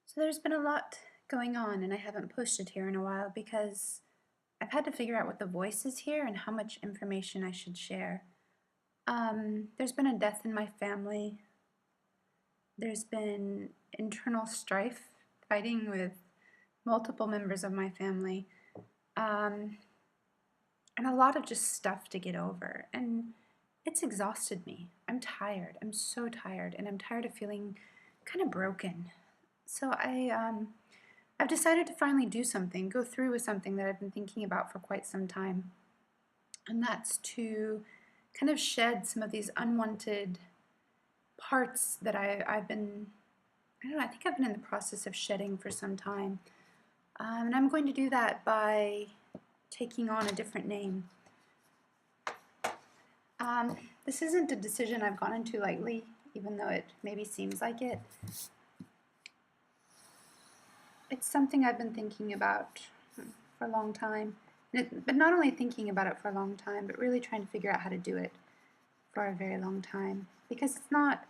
So there's been a lot going on, and I haven't posted here in a while because I've had to figure out what the voice is here and how much information I should share. There's been a death in my family. There's been internal strife, fighting with multiple members of my family, um, and a lot of just stuff to get over. And it's exhausted me. I'm tired. I'm so tired, and I'm tired of feeling kind of broken. So I've decided to finally do something, go through with something that I've been thinking about for quite some time. And that's to kind of shed some of these unwanted parts that I've been, I don't know, I think I've been in the process of shedding for some time. And I'm going to do that by taking on a different name. This isn't a decision I've gone into lightly, even though it maybe seems like it. It's something I've been thinking about for a long time, but not only thinking about it for a long time, but really trying to figure out how to do it for a very long time. Because it's not,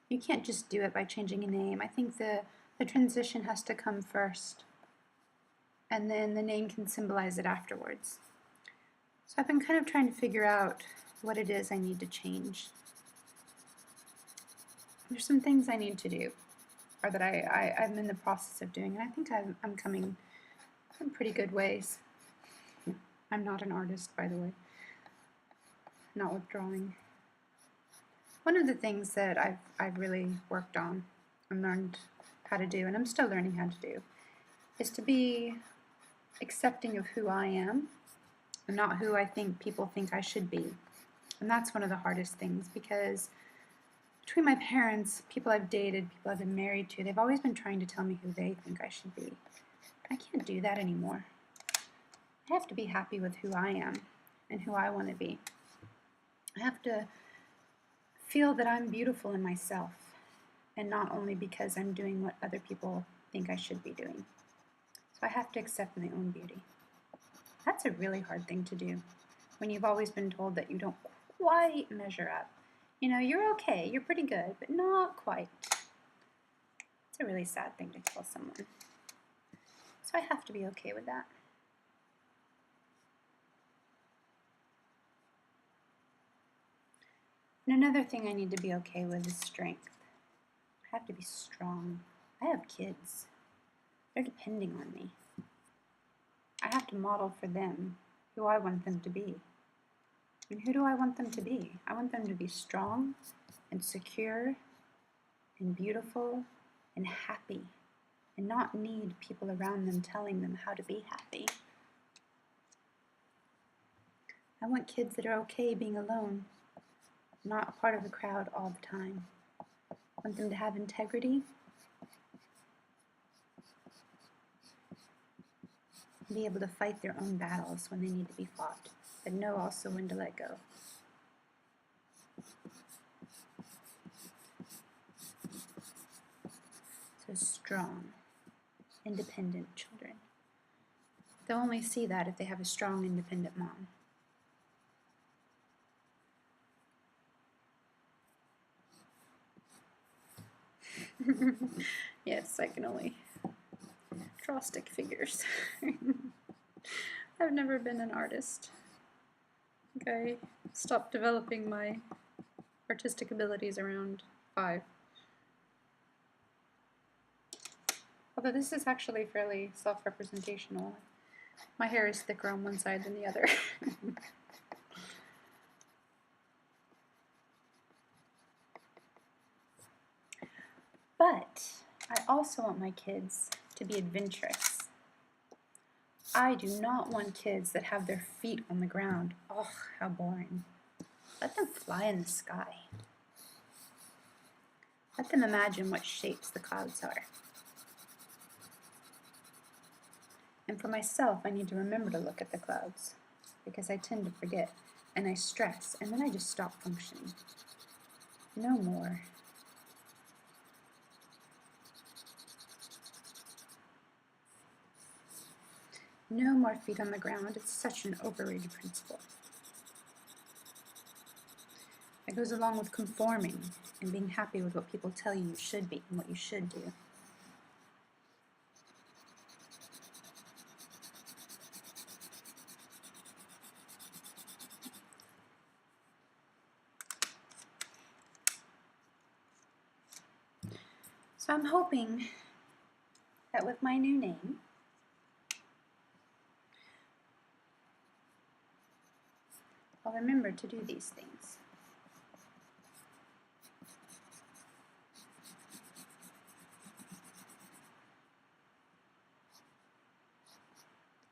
you can't just do it by changing a name. I think the transition has to come first, and then the name can symbolize it afterwards. So I've been kind of trying to figure out what it is I need to change. There's some things I need to do, or that I'm in the process of doing, and I think I'm coming in pretty good ways. I'm not an artist, by the way, not with drawing. One of the things that I've really worked on and learned how to do, and I'm still learning how to do, is to be accepting of who I am and not who I think people think I should be. And that's one of the hardest things, because between my parents, people I've dated, people I've been married to, they've always been trying to tell me who they think I should be. I can't do that anymore. I have to be happy with who I am and who I want to be. I have to feel that I'm beautiful in myself, and not only because I'm doing what other people think I should be doing. So I have to accept my own beauty. That's a really hard thing to do when you've always been told that you don't quite measure up. You know, you're okay, you're pretty good, but not quite. It's a really sad thing to tell someone. So I have to be okay with that. And another thing I need to be okay with is strength. I have to be strong. I have kids. They're depending on me. I have to model for them who I want them to be. And who do I want them to be? I want them to be strong and secure and beautiful and happy, and not need people around them telling them how to be happy. I want kids that are okay being alone, not a part of the crowd all the time. I want them to have integrity, and be able to fight their own battles when they need to be fought, but know also when to let go. So strong, independent children. They'll only see that if they have a strong, independent mom. Yes, I can only draw stick figures. I've never been an artist. I think I stopped developing my artistic abilities around 5. Although this is actually fairly self-representational. My hair is thicker on one side than the other. But I also want my kids to be adventurous. I do not want kids that have their feet on the ground. Oh, how boring. Let them fly in the sky. Let them imagine what shapes the clouds are. And for myself, I need to remember to look at the clouds, because I tend to forget, and I stress, and then I just stop functioning. No more. No more feet on the ground. It's such an overrated principle. It goes along with conforming and being happy with what people tell you should be and what you should do. So I'm hoping that with my new name, I'll remember to do these things.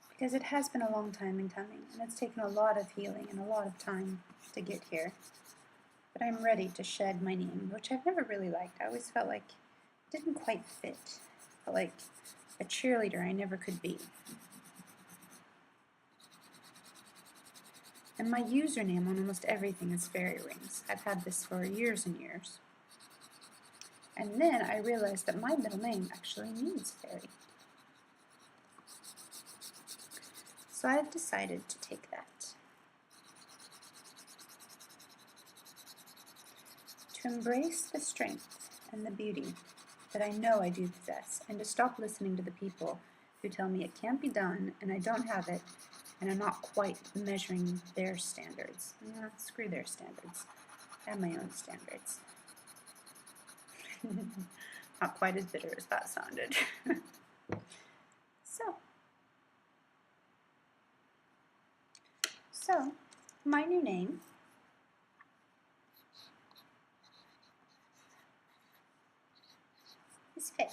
Because it has been a long time in coming, and it's taken a lot of healing and a lot of time to get here. But I'm ready to shed my name, which I've never really liked. I always felt like it didn't quite fit. I felt like a cheerleader I never could be. And my username on almost everything is fairy rings. I've had this for years and years. And then I realized that my middle name actually means fairy. So I've decided to take that. To embrace the strength and the beauty that I know I do possess, and to stop listening to the people who tell me it can't be done and I don't have it and I'm not quite measuring their standards. Screw their standards. I have my own standards. Not quite as bitter as that sounded. So, my new name is Faye.